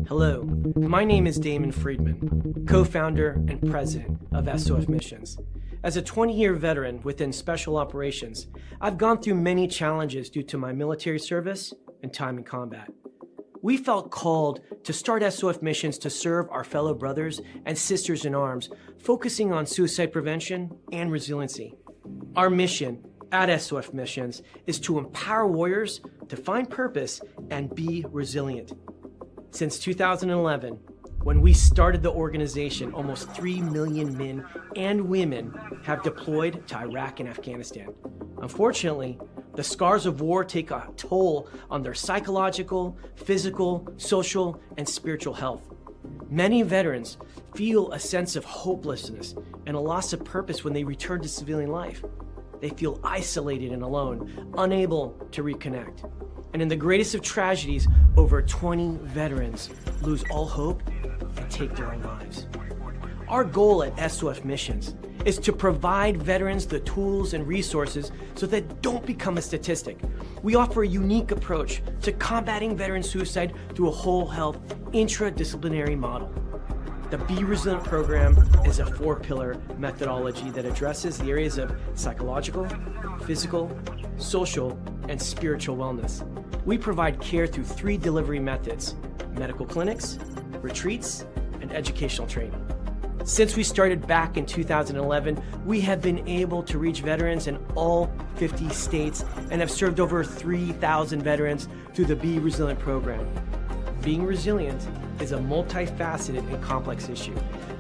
Hello, my name is Damon Friedman, co-founder and president of SOF Missions. As a 20-year veteran within Special Operations, I've gone through many challenges due to my military service and time in combat. We felt called to start SOF Missions to serve our fellow brothers and sisters in arms, focusing on suicide prevention and resiliency. Our mission at SOF Missions is to empower warriors to find purpose and be resilient. Since 2011, when we started the organization, almost 3 million men and women have deployed to Iraq and Afghanistan. Unfortunately, the scars of war take a toll on their psychological, physical, social, and spiritual health. Many veterans feel a sense of hopelessness and a loss of purpose when they return to civilian life. They feel isolated and alone, unable to reconnect. And in the greatest of tragedies, over 20 veterans lose all hope and take their own lives. Our goal at SOF Missions is to provide veterans the tools and resources so that they don't become a statistic. We offer a unique approach to combating veteran suicide through a whole health, intradisciplinary model. The Be Resilient program is a 4-pillar methodology that addresses the areas of psychological, physical, social, and spiritual wellness. We provide care through 3 delivery methods: medical clinics, retreats, and educational training. Since we started back in 2011, we have been able to reach veterans in all 50 states and have served over 3,000 veterans through the Be Resilient program. Being resilient is a multifaceted and complex issue.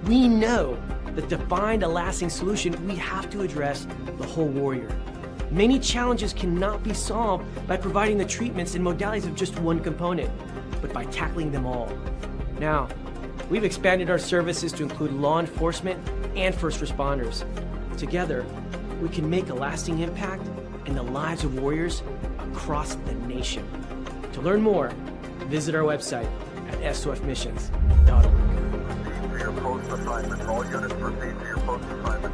We know that to find a lasting solution, we have to address the whole warrior. Many challenges cannot be solved by providing the treatments and modalities of just one component, but by tackling them all. Now, we've expanded our services to include law enforcement and first responders. Together, we can make a lasting impact in the lives of warriors across the nation. To learn more, visit our website at sofmissions.org. Proceed to your post assignment. All units proceed to your post assignment.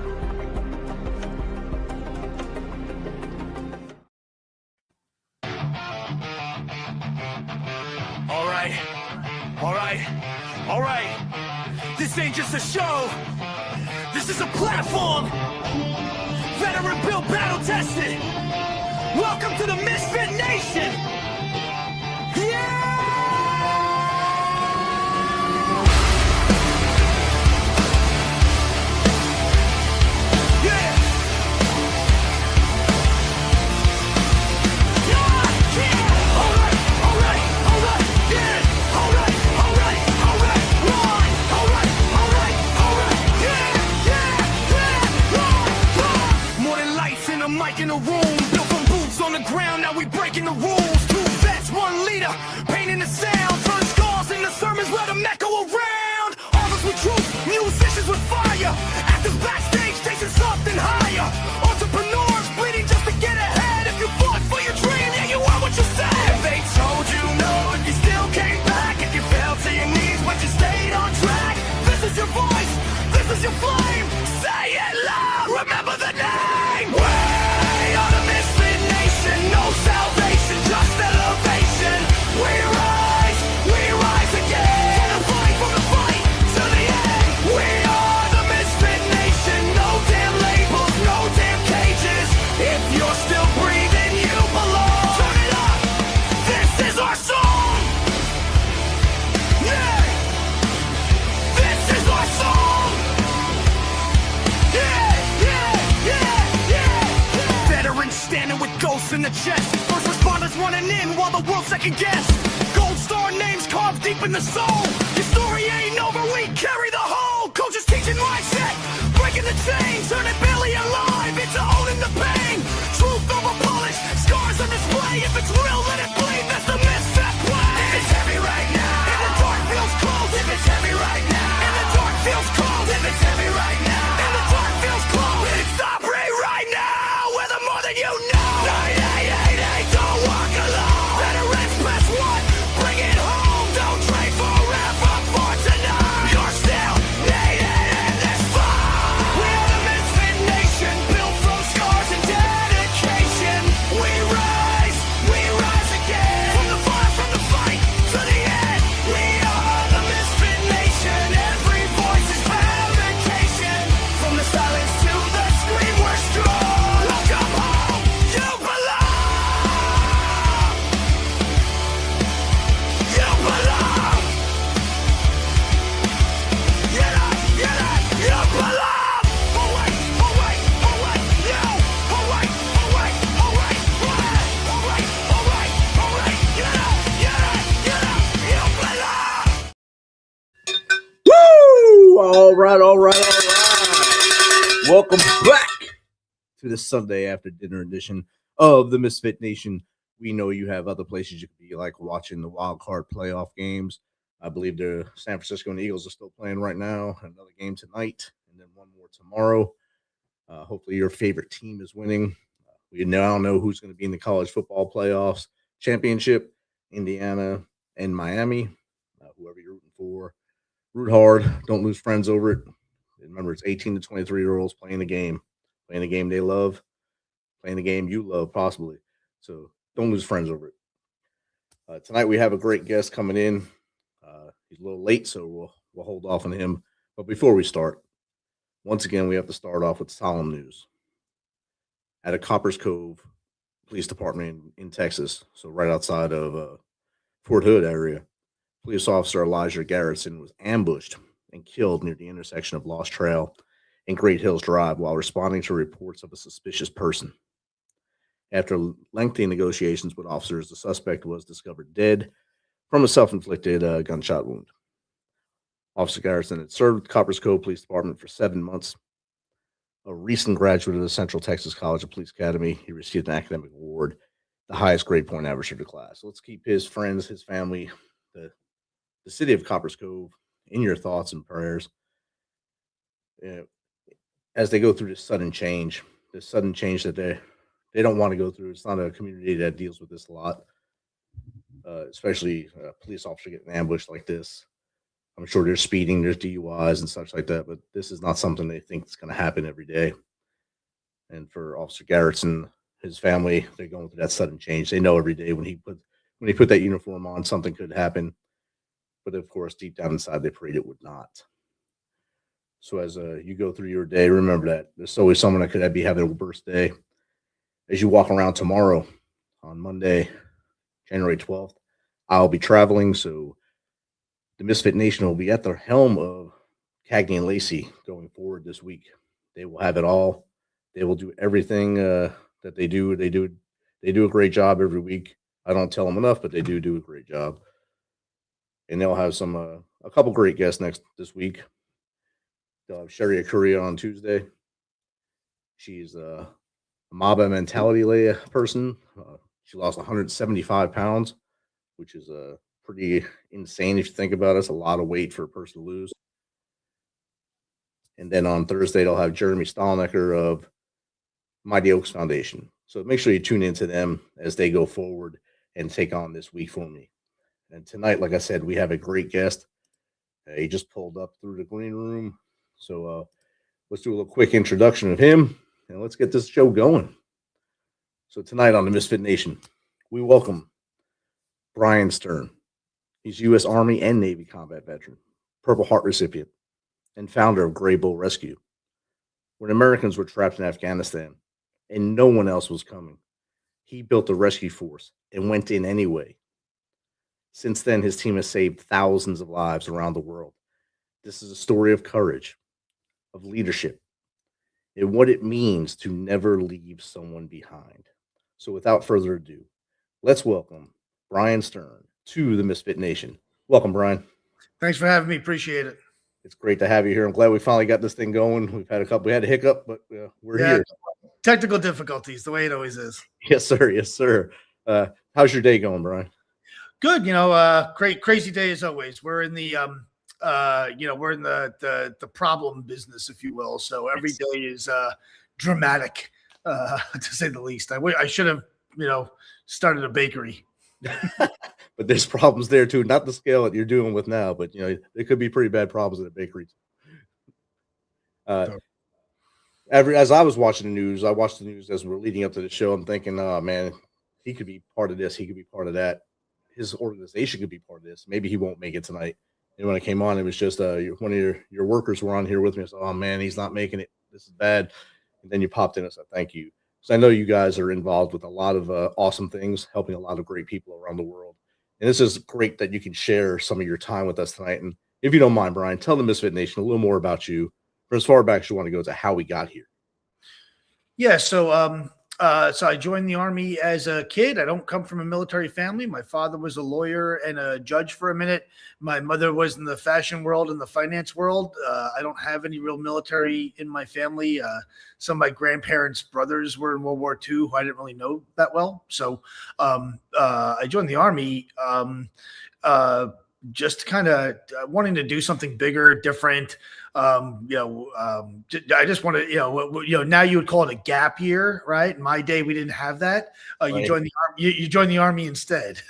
All right. This ain't just a show. This is a platform. Veteran built, battle tested. Welcome to the MisFitNation. Yeah! In a room, built from boots on the ground, now we breaking the rules. 2 vets, 1 leader, painting the sound, turn scars into sermons, let them echo around. Artists with truth, musicians with fire, actors backstage chasing something higher. Entrepreneurs bleeding just to get ahead. If you fought for your dream, yeah, you are what you said. If they told you no, if you still came back, if you fell to your knees but you stayed on track, this is your voice, this is your flame. Say it loud, remember the name. No salvation, just elevation. We rise again. From the fight to the end. We are the MisFitNation. No damn labels, no damn cages. If you're still breathing, you belong. Turn it up. This is our song. Yeah. This is our song. Yeah. Veterans standing with ghosts in the chest. First responders running in while the world second guess. Gold star names carved deep in the soul. Your story ain't over, we carry the whole. Coaches teaching mindset, breaking the chain, turning barely alive into owning the pain. Truth over polish, scars on display. If it's real, let it bleed, that's the MisFit play. If it's heavy right now, and the dark feels cold. If it's heavy right now, and the dark feels cold. If it's heavy right now, and the dark feels cold. It's Aubrey right now, we're the more than you know. 9888, don't walk alone. Veterans press 1, bring it home. Don't trade forever for tonight. You're still needed in this fight. We are the MisFitNation, built from scars and dedication. We rise again. All right. Welcome back to the Sunday after dinner edition of the Misfit Nation. We know you have other places you could be, like watching the wild card playoff games. I believe the San Francisco and Eagles are still playing right now. Another game tonight, and then one more tomorrow. Hopefully your favorite team is winning. We now know who's going to be in the college football playoffs championship, Indiana and Miami. Whoever you're rooting for, root hard. Don't lose friends over it. Remember, it's 18 to 23-year-olds playing the game they love, playing the game you love, possibly. So don't lose friends over it. Tonight we have a great guest coming in. He's a little late, so we'll hold off on him. But before we start, once again, we have to start off with solemn news. At a Coppers Cove Police Department in Texas, so right outside of Fort Hood area, police officer Elijah Garrison was ambushed and killed near the intersection of Lost Trail and Great Hills Drive while responding to reports of a suspicious person. After lengthy negotiations with officers, the suspect was discovered dead from a self-inflicted gunshot wound. Officer Garrison had served Coppers Cove Police Department for 7 months. A recent graduate of the Central Texas College of Police Academy, he received an academic award, the highest grade point average of the class. So let's keep his friends, his family, the city of Coppers Cove in your thoughts and prayers as they go through this sudden change that they don't want to go through. It's not a community that deals with this a lot, especially a police officer getting ambushed like this. I'm sure there's speeding, there's DUIs and such like that, but this is not something they think is going to happen every day. And for Officer Garrison, his family, they're going through that sudden change. They know every day when he put that uniform on, something could happen. But of course, deep down inside, they prayed it would not. So as you go through your day, remember that there's always someone that could be having a birthday. As you walk around tomorrow, on Monday, January 12th, I'll be traveling, so the Misfit Nation will be at the helm of Cagney and Lacey going forward this week. They will have it all. They will do everything that they do. They do a great job every week. I don't tell them enough, but they do a great job. And they'll have a couple great guests this week. They'll have Sherry Akuria on Tuesday. She's a Mamba mentality person. She lost 175 pounds, which is pretty insane if you think about it. It's a lot of weight for a person to lose. And then on Thursday, they'll have Jeremy Stallnecker of Mighty Oaks Foundation. So make sure you tune into them as they go forward and take on this week for me. And tonight, like I said, we have a great guest. He just pulled up through the green room. So let's do a little quick introduction of him, and let's get this show going. So tonight on the Misfit Nation, we welcome Bryan Stern. He's U.S. Army and Navy combat veteran, Purple Heart recipient, and founder of Gray Bull Rescue. When Americans were trapped in Afghanistan and no one else was coming, he built a rescue force and went in anyway. Since then, his team has saved thousands of lives around the world. This is a story of courage, of leadership, and what it means to never leave someone behind. So without further ado, let's welcome Bryan Stern to the Misfit Nation. Welcome, Bryan. Thanks for having me. Appreciate it. It's great to have you here. I'm glad we finally got this thing going. We had a hiccup, but we're here. Technical difficulties, the way it always is. Yes, sir. Yes, sir. How's your day going, Bryan? Good. Crazy day as always. We're in the we're in the problem business, if you will. So every day is dramatic, to say the least. I should have, started a bakery. But there's problems there too. Not the scale that you're doing with now, but there could be pretty bad problems at a bakery. As I was watching the news, I watched the news as we were leading up to the show. I'm thinking, oh man, he could be part of this. He could be part of that. His organization could be part of this. Maybe he won't make it tonight. And when I came on, it was just one of your workers were on here with me. I said, oh man, he's not making it. This is bad. And then you popped in and said, thank you. So I know you guys are involved with a lot of awesome things, helping a lot of great people around the world. And this is great that you can share some of your time with us tonight. And if you don't mind, Bryan, tell the Misfit Nation a little more about you, from as far back as you want to go to how we got here. Yeah. So So I joined the Army as a kid. I don't come from a military family. My father was a lawyer and a judge for a minute. My mother was in the fashion world and the finance world. I don't have any real military in my family. Some of my grandparents' brothers were in World War II, who I didn't really know that well. So I joined the Army just kind of wanting to do something bigger, different. I just want to, now you would call it a gap year, right? In my day, we didn't have that. You Right. joined the Army. You joined the Army instead.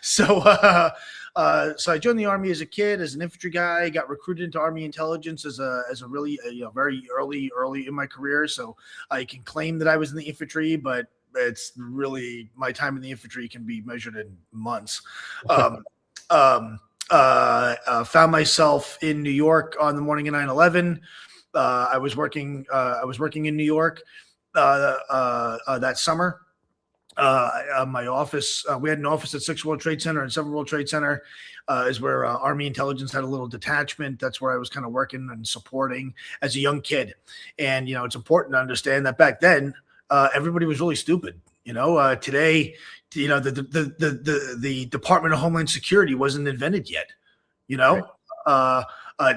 So I joined the Army as a kid, as an infantry guy. Got recruited into Army intelligence as a really very early in my career. So I can claim that I was in the infantry, but it's really my time in the infantry can be measured in months. Found myself in New York on the morning of 9/11. I was working in New York that summer. My office, we had an office at 6 World Trade Center and 7 World Trade Center is where Army intelligence had a little detachment. That's where I was kind of working and supporting as a young kid. And, it's important to understand that back then, everybody was really stupid. Today, the Department of Homeland Security wasn't invented yet.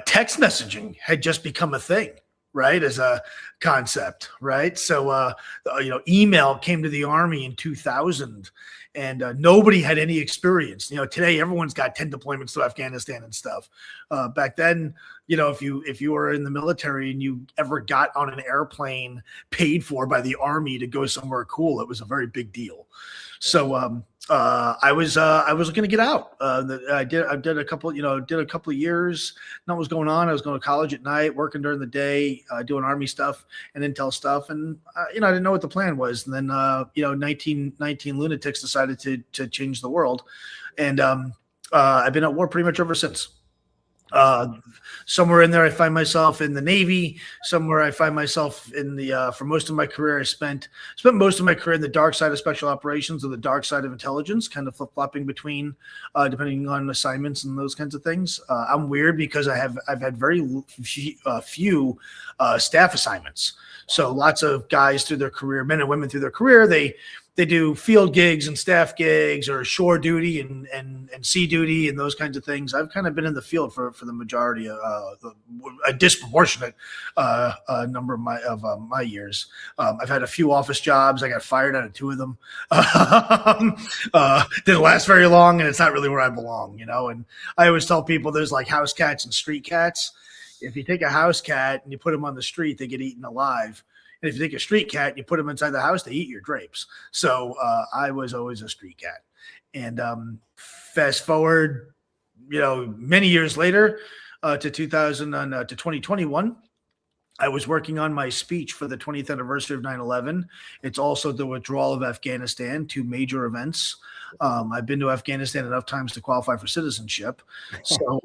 Text messaging had just become a thing, right? As a concept, right? So, email came to the Army in 2000, and nobody had any experience. Today everyone's got 10 deployments to Afghanistan and stuff. Back then, if you were in the military and you ever got on an airplane paid for by the Army to go somewhere cool, it was a very big deal. So I was looking to get out. I did a couple of years. Not what was going on. I was going to college at night, working during the day, doing Army stuff and intel stuff, and I didn't know what the plan was. And then 19 lunatics decided to change the world, and I've been at war pretty much ever since. Somewhere in there, I find myself in the Navy. Somewhere I find myself in the, for most of my career, I spent most of my career in the dark side of special operations or the dark side of intelligence, kind of flip-flopping between, depending on assignments and those kinds of things. I'm weird because I've had very few staff assignments. So lots of guys through their career, men and women through their career, they do field gigs and staff gigs or shore duty and sea duty and those kinds of things. I've kind of been in the field for the majority of a disproportionate number of my years. I've had a few office jobs. I got fired out of 2 of them. Didn't last very long, and it's not really where I belong, And I always tell people there's like house cats and street cats. If you take a house cat and you put them on the street, they get eaten alive. And if you take a street cat and you put them inside the house, they eat your drapes. So I was always a street cat. And fast forward, many years later to 2021, I was working on my speech for the 20th anniversary of 9/11. It's also the withdrawal of Afghanistan, 2 major events. I've been to Afghanistan enough times to qualify for citizenship. So,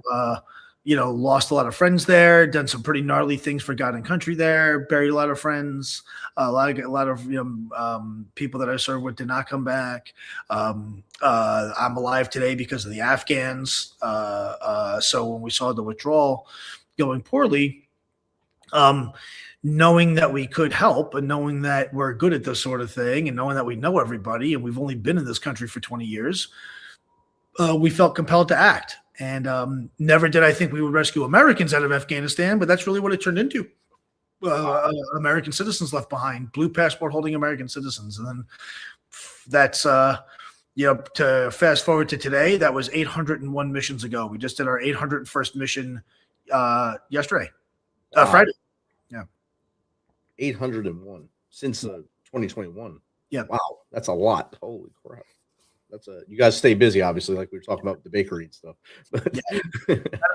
lost a lot of friends there, done some pretty gnarly things for God and country there, buried a lot of friends, a lot of people that I served with did not come back. I'm alive today because of the Afghans. So when we saw the withdrawal going poorly, knowing that we could help and knowing that we're good at this sort of thing and knowing that we know everybody and we've only been in this country for 20 years, we felt compelled to act. And never did I think we would rescue Americans out of Afghanistan, but that's really what it turned into. American citizens left behind, blue passport holding American citizens. And then that's, to fast forward to today, that was 801 missions ago. We just did our 801st mission yesterday, Friday. Yeah. 801 since 2021. Yeah. Wow. That's a lot. Holy crap. You guys stay busy, obviously, like we were talking about the bakery and stuff. But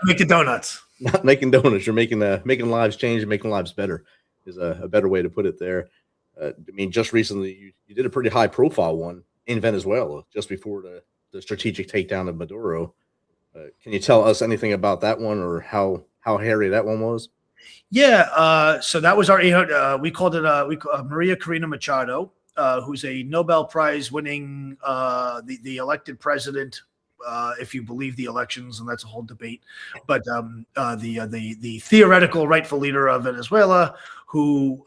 Making donuts. Not making donuts. You're making lives change and making lives better is a better way to put it there. Just recently you did a pretty high profile one in Venezuela just before the strategic takedown of Maduro. Can you tell us anything about that one or how hairy that one was? Yeah. So that was our 800. We called it Maria Corina Machado. Who's a Nobel Prize winning, the elected president, if you believe the elections, and that's a whole debate. But the theoretical rightful leader of Venezuela, who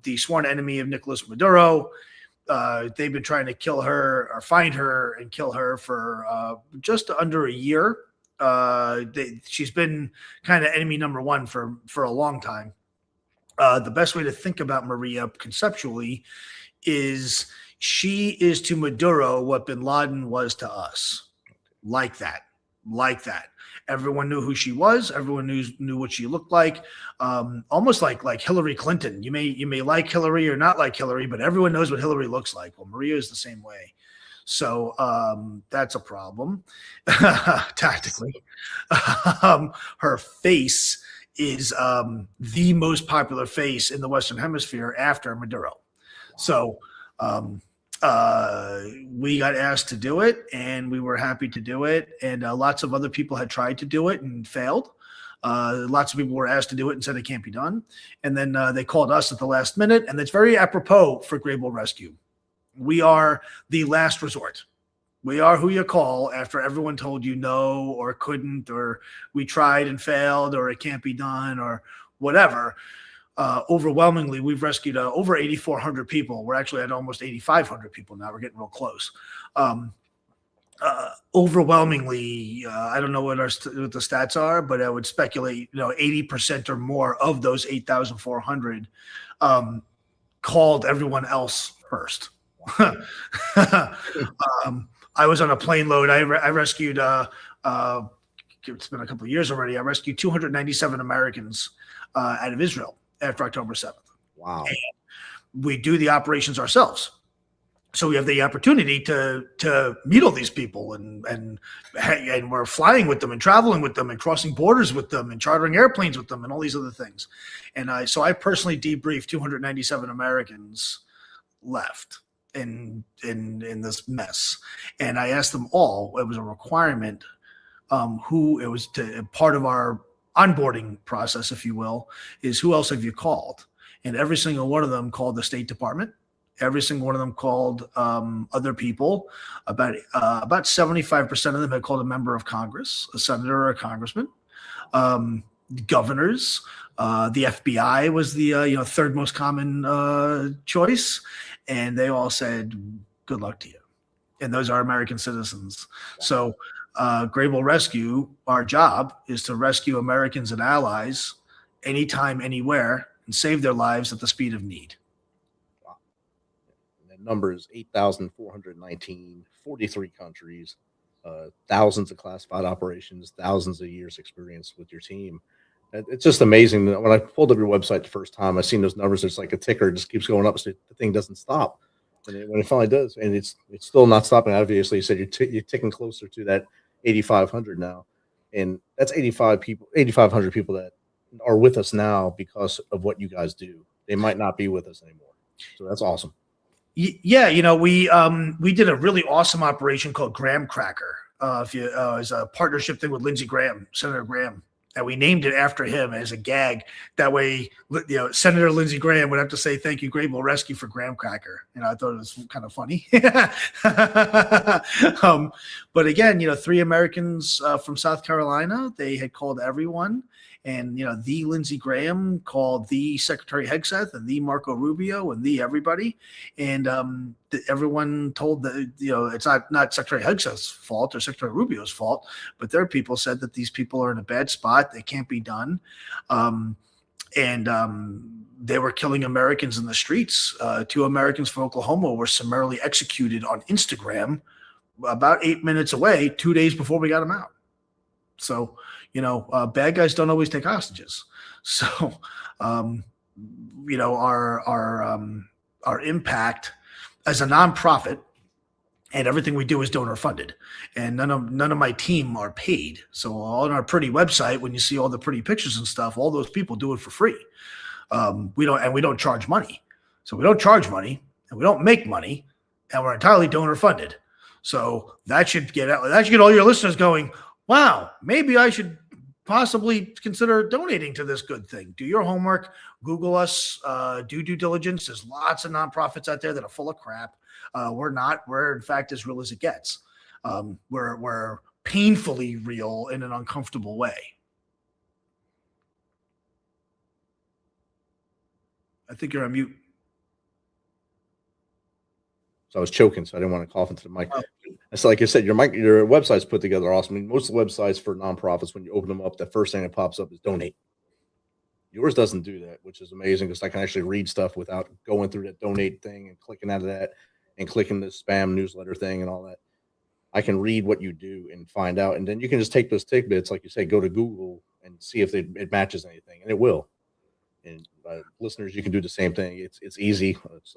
the sworn enemy of Nicolas Maduro, they've been trying to kill her or find her and kill her for just under a year. She's been kind of enemy number one for a long time. The best way to think about Maria conceptually is she is to Maduro what bin Laden was to us. Like that. Everyone knew who she was. Everyone knew what she looked like. Almost like Hillary Clinton. You may like Hillary or not like Hillary, but everyone knows what Hillary looks like. Well, Maria is the same way. So that's a problem tactically. Her face is the most popular face in the Western Hemisphere after Maduro. So we got asked to do it, and we were happy to do it. And lots of other people had tried to do it and failed. Lots of people were asked to do it and said it can't be done. And then they called us at the last minute, and that's very apropos for Grable Rescue. We are the last resort. We are who you call after everyone told you no or couldn't or we tried and failed or it can't be done or whatever. Overwhelmingly, we've rescued over 8,400 people. We're actually at almost 8,500 people now. We're getting real close. Overwhelmingly, I don't know what the stats are, but I would speculate, 80% or more of those 8,400 called everyone else first. I was on a plane load. I rescued, it's been a couple of years already. I rescued 297 Americans out of Israel after October 7th. Wow. And we do the operations ourselves. So we have the opportunity to meet all these people and we're flying with them and traveling with them and crossing borders with them and chartering airplanes with them and all these other things. And so I personally debriefed 297 Americans left in this mess. And I asked them all, it was a requirement, who it was part of our onboarding process, if you will, is who else have you called? And every single one of them called the State Department. Every single one of them called other people. About 75% of them had called a member of Congress, a senator or a congressman, governors. The FBI was the third most common choice, and they all said, "Good luck to you." And those are American citizens. So, Grable Rescue, our job is to rescue Americans and allies anytime, anywhere, and save their lives at the speed of need. Number is 8,419, 43 countries, thousands of classified operations, thousands of years experience with your team. It's just amazing. When I pulled up your website the first time, I seen those numbers. It's like a ticker, it just keeps going up. So the thing doesn't stop. And when it finally does, and it's still not stopping. Obviously, you said you're ticking closer to that 8,500 now, and that's 8,500 people that are with us now because of what you guys do. They might not be with us anymore. So that's awesome. Yeah, we did a really awesome operation called Graham Cracker. As a partnership thing with Lindsey Graham, Senator Graham, and we named it after him as a gag. That way, Senator Lindsey Graham would have to say thank you, Grable Rescue, for Graham Cracker. I thought it was kind of funny. But again, 3 Americans from South Carolina, they had called everyone. And, the Lindsey Graham called the Secretary Hegseth and the Marco Rubio and the everybody. And everyone told it's not Secretary Hegseth's fault or Secretary Rubio's fault, but their people said that these people are in a bad spot. They can't be done. And they were killing Americans in the streets. 2 Americans from Oklahoma were summarily executed on Instagram about 8 minutes away, 2 days before we got them out. So, bad guys don't always take hostages. So, our impact as a nonprofit, and everything we do is donor funded, and none of my team are paid. So on our pretty website, when you see all the pretty pictures and stuff, all those people do it for free. We don't charge money. So we don't charge money and we don't make money, and we're entirely donor funded. So that should get all your listeners going, wow, maybe I should possibly consider donating to this good thing. Do your homework, Google us, do due diligence. There's lots of nonprofits out there that are full of crap. We're not. We're, in fact, as real as it gets. We're painfully real in an uncomfortable way. I think you're on mute. so I was choking, so I didn't want to cough into the mic. Oh. It's like I said, your website's put together awesome. I mean, most of the websites for nonprofits, when you open them up, the first thing that pops up is donate. Yours doesn't do that, which is amazing because I can actually read stuff without going through that donate thing and clicking out of that and clicking the spam newsletter thing and all that. I can read what you do and find out, and then you can just take those tidbits, like you say, go to Google and see if it matches anything, and it will. And listeners, you can do the same thing. It's easy. It's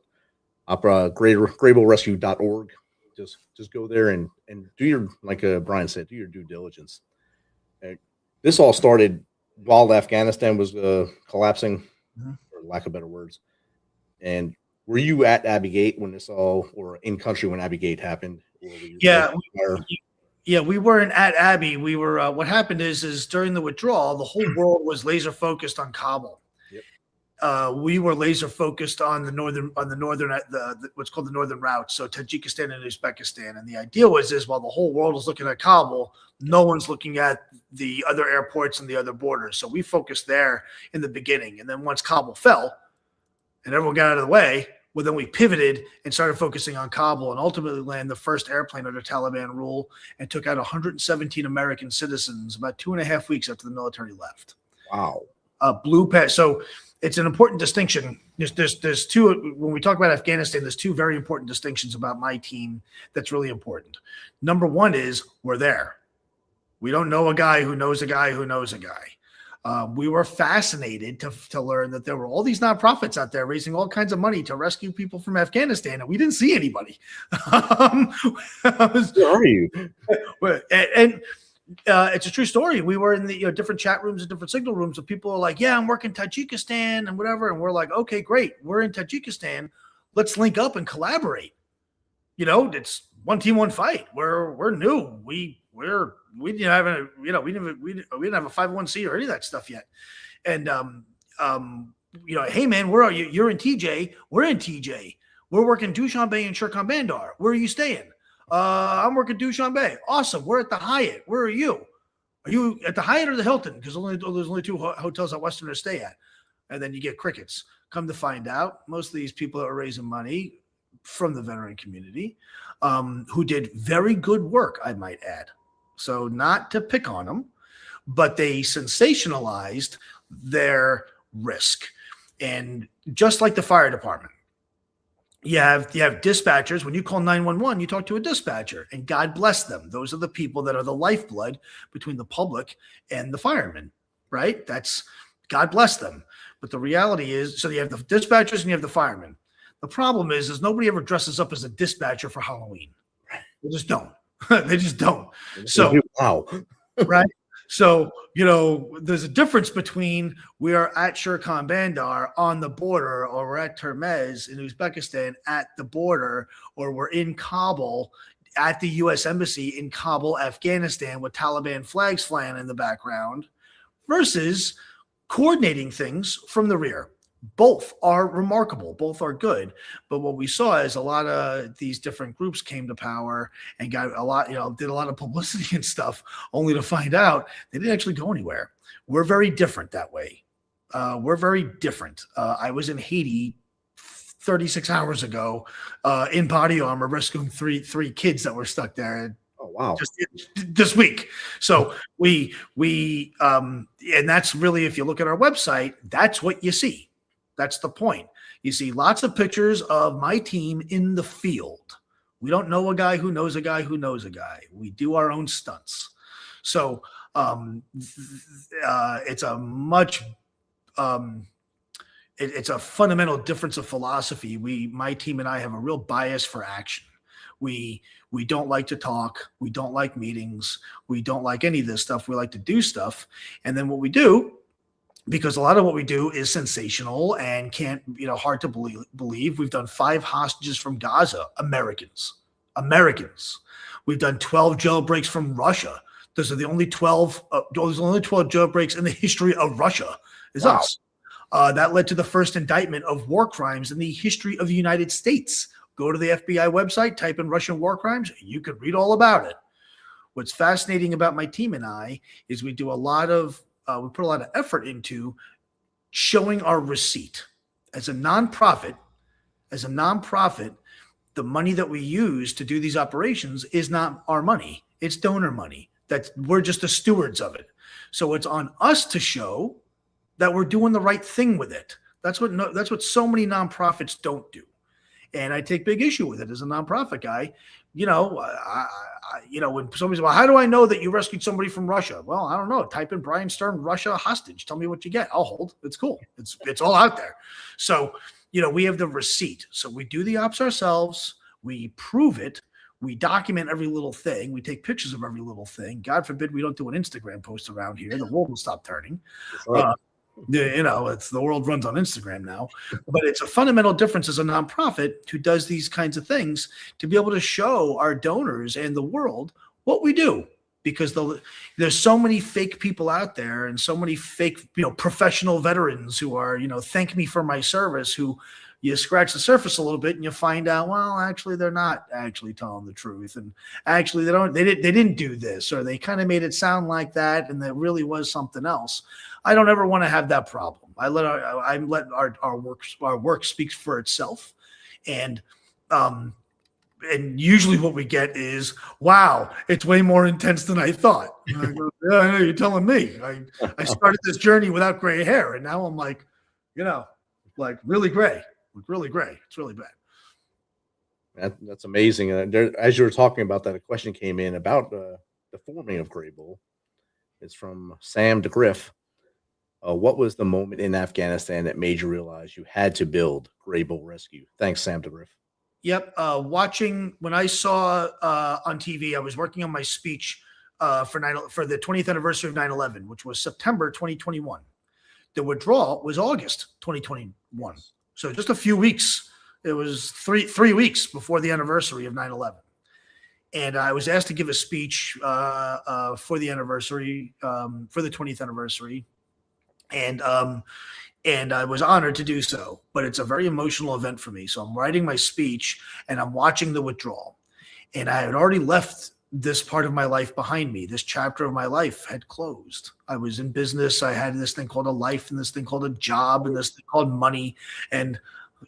grablerescue.org. Just go there and do your, like Brian said, do your due diligence. This all started while Afghanistan was collapsing, for lack of better words. And were you at Abbey Gate when this all, or in country when Abbey Gate happened? Yeah, we weren't at Abbey. We were. What happened is during the withdrawal, the whole world was laser focused on Kabul. Yep. We were laser focused on the northern what's called the northern route, so Tajikistan and Uzbekistan. And the idea was while the whole world is looking at Kabul, no one's looking at the other airports and the other borders. So we focused there in the beginning, and then once Kabul fell, and everyone got out of the way, well, then we pivoted and started focusing on Kabul and ultimately landed the first airplane under Taliban rule and took out 117 American citizens about 2.5 weeks after the military left. Wow. Blue pass. So it's an important distinction. There's two, when we talk about Afghanistan, there's two very important distinctions about my team that's really important. Number one is we're there. We don't know a guy who knows a guy who knows a guy. We were fascinated to learn that there were all these nonprofits out there raising all kinds of money to rescue people from Afghanistan, and we didn't see anybody. Where are you? And it's a true story. We were in the different chat rooms and different signal rooms, and people are like, "Yeah, I'm working Tajikistan and whatever," and we're like, "Okay, great. We're in Tajikistan. Let's link up and collaborate." It's one team, one fight. We're new. We didn't have we didn't have a 501c or any of that stuff yet. And hey man, where are you? You're in TJ. We're in TJ. We're working Dushanbe and Shirkan Bandar. Where are you staying? I'm working Dushanbe. Awesome. We're at the Hyatt. Where are you? Are you at the Hyatt or the Hilton? Because there's only two hotels that Westerners stay at. And then you get crickets. Come to find out, most of these people are raising money from the veteran community, who did very good work, I might add. So not to pick on them, but they sensationalized their risk. And just like the fire department, you have dispatchers. When you call 911, you talk to a dispatcher, and God bless them. Those are the people that are the lifeblood between the public and the firemen, right? That's God bless them. But the reality is, so you have the dispatchers and you have the firemen. The problem is nobody ever dresses up as a dispatcher for Halloween. They just don't. They just don't. So, wow. Right. So, there's a difference between we are at Shirkan Bandar on the border, or we're at Termez in Uzbekistan at the border, or we're in Kabul at the U.S. Embassy in Kabul, Afghanistan, with Taliban flags flying in the background, versus coordinating things from the rear. Both are remarkable. Both are good. But what we saw is a lot of these different groups came to power and got a lot, did a lot of publicity and stuff, only to find out they didn't actually go anywhere. We're very different that way. We're very different. I was in Haiti 36 hours ago in body armor, rescuing three kids that were stuck there. Oh, wow. Just this week. So we and that's really, if you look at our website, that's what you see. That's the point. You see lots of pictures of my team in the field. We don't know a guy who knows a guy who knows a guy. We do our own stunts. So it's a much it's a fundamental difference of philosophy. My team and I have a real bias for action. We don't like to talk. We don't like meetings. We don't like any of this stuff. We like to do stuff. And then what we do, because a lot of what we do is sensational and can't, hard to believe. We've done 5 hostages from Gaza, Americans. We've done 12 jailbreaks from Russia. Those are the only 12. There's only 12 jailbreaks in the history of Russia. Is wow. Us. That led to the first indictment of war crimes in the history of the United States. Go to the FBI website, type in Russian war crimes. You can read all about it. What's fascinating about my team and I is we do a lot of we put a lot of effort into showing our receipt. As a nonprofit, the the money that we use to do these operations is not our money. It's donor money. That we're just the stewards of it. So it's on us to show that we're doing the right thing with it. That's what so many nonprofits don't do. And I take big issue with it as a nonprofit guy. When somebody says, well, how do I know that you rescued somebody from Russia? Well, I don't know. Type in Bryan Stern, Russia hostage. Tell me what you get. I'll hold. It's cool. It's all out there. So, we have the receipt. So we do the ops ourselves. We prove it. We document every little thing. We take pictures of every little thing. God forbid we don't do an Instagram post around here. The world will stop turning. It's the world runs on Instagram now, but it's a fundamental difference as a nonprofit who does these kinds of things to be able to show our donors and the world what we do, because there's so many fake people out there and so many fake, professional veterans who are, thank me for my service, who you scratch the surface a little bit and you find out, well, actually, they're not actually telling the truth. And actually they didn't do this, or they kind of made it sound like that. And that really was something else. I don't ever want to have that problem. I let our work speak for itself. And usually what we get is, wow, it's way more intense than I thought. And I go, yeah, I know, you're telling me. I started this journey without gray hair. And now I'm like, really gray. Really gray. It's really bad. That's amazing. As you were talking about that, a question came in about the forming of Gray Bull. It's from Sam DeGriff. What was the moment in Afghanistan that made you realize you had to build Gray Bull Rescue? Thanks, Sam DeGriff. Yep. Watching, when I saw on TV, I was working on my speech for the 20th anniversary of 9/11, which was September 2021. The withdrawal was August 2021. So just a few weeks. It was three weeks before the anniversary of 9/11. And I was asked to give a speech for the anniversary, for the 20th anniversary. And I was honored to do so, but it's a very emotional event for me. So I'm writing my speech and I'm watching the withdrawal, and I had already left this part of my life behind me. This chapter of my life had closed. I was in business. I had this thing called a life and this thing called a job and this thing called money. And,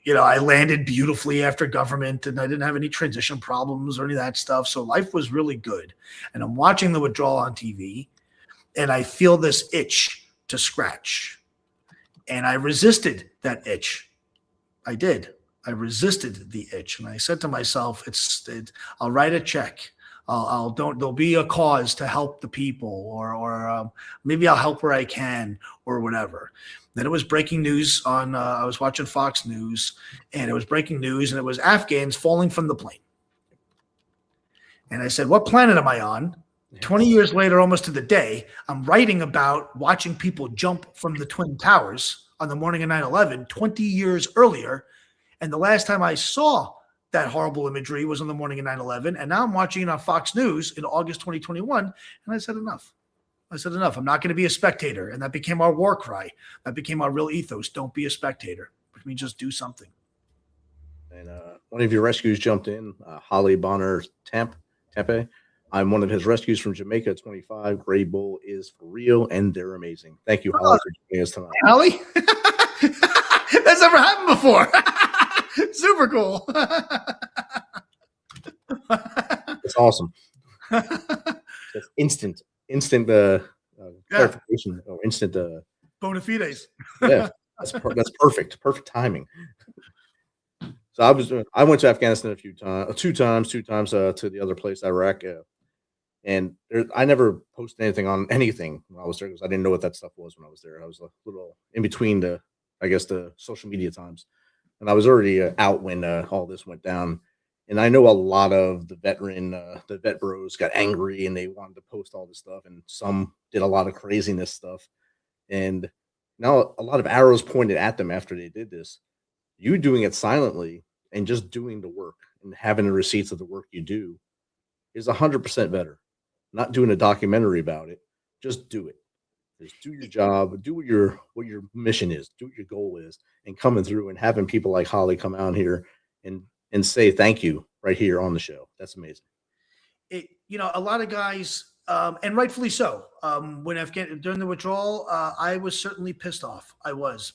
I landed beautifully after government and I didn't have any transition problems or any of that stuff. So life was really good. And I'm watching the withdrawal on TV and I feel this itch to scratch. And I resisted that itch. I did. I resisted the itch. And I said to myself, I'll write a check. There'll be a cause to help the people, or maybe I'll help where I can, or whatever. Then it was breaking news on, I was watching Fox News, and it was breaking news, and it was Afghans falling from the plane. And I said, what planet am I on? 20 years later, almost to the day, I'm writing about watching people jump from the Twin Towers on the morning of 9/11, 20 years earlier. And the last time I saw that horrible imagery was on the morning of 9/11. And now I'm watching it on Fox News in August 2021. And I said, enough. I'm not going to be a spectator. And that became our war cry. That became our real ethos. Don't be a spectator, which means just do something. And one of your rescues jumped in, Holly Bonner Tempe. I'm one of his rescues from Jamaica, 25. Gray Bull is for real, and they're amazing. Thank you, Holly, for joining us tonight. Holly? That's never happened before. Super cool. It's awesome. It's instant clarification, or instant bona fides. Yeah, that's perfect timing. So I went to Afghanistan two times to the other place, Iraq, and I never posted anything on anything when I was there because I didn't know what that stuff was when I was there. I was a little in between the social media times, and I was already out when all this went down. And I know a lot of the vet bros got angry and they wanted to post all this stuff, and some did a lot of craziness stuff. And now a lot of arrows pointed at them after they did this. You doing it silently and just doing the work and having the receipts of the work you do is 100% better. Not doing a documentary about it, just do it. Just do your job, do what your mission is, do what your goal is, and coming through and having people like Holly come out here and say thank you right here on the show. That's amazing. A lot of guys, and rightfully so. During the withdrawal, I was certainly pissed off. I was.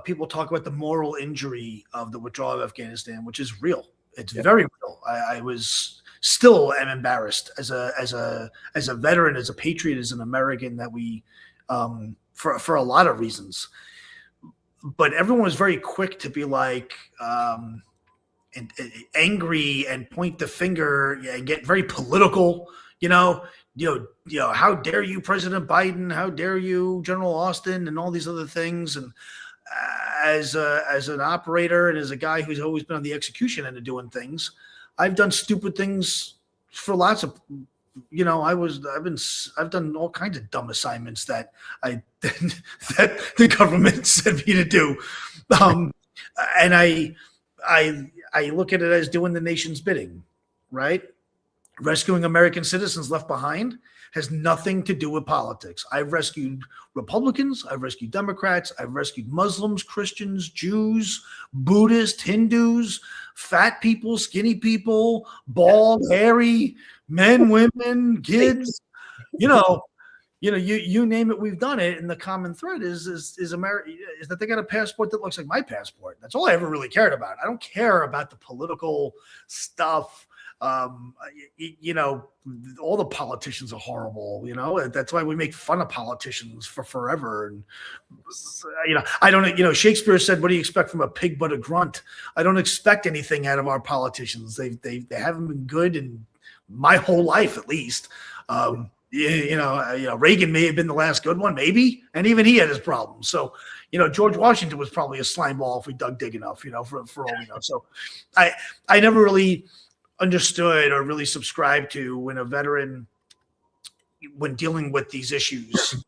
people talk about the moral injury of the withdrawal of Afghanistan, which is real. It's very real. I was still am embarrassed as a veteran, as a patriot, as an American, that we for a lot of reasons. But everyone was very quick to be like and angry and point the finger and get very political. How dare you, President Biden? How dare you, General Austin, and all these other things. And as an operator and as a guy who's always been on the execution end of doing things, I've done stupid things for lots of. I've done all kinds of dumb assignments that that the government sent me to do, and I look at it as doing the nation's bidding, right? Rescuing American citizens left behind has nothing to do with politics. I've rescued Republicans, I've rescued Democrats, I've rescued Muslims, Christians, Jews, Buddhists, Hindus, fat people, skinny people, bald, hairy, men, women, kids. You name it, we've done it. And the common thread is that they got a passport that looks like my passport. That's all I ever really cared about. I don't care about the political stuff. All the politicians are horrible. That's why we make fun of politicians for forever. And I don't. Shakespeare said, "What do you expect from a pig but a grunt?" I don't expect anything out of our politicians. They haven't been good in my whole life, at least. Reagan may have been the last good one, maybe, and even he had his problems. So, George Washington was probably a slime ball if we dug deep enough. For all we know. So, I never really understood or really subscribed to when a veteran, when dealing with these issues,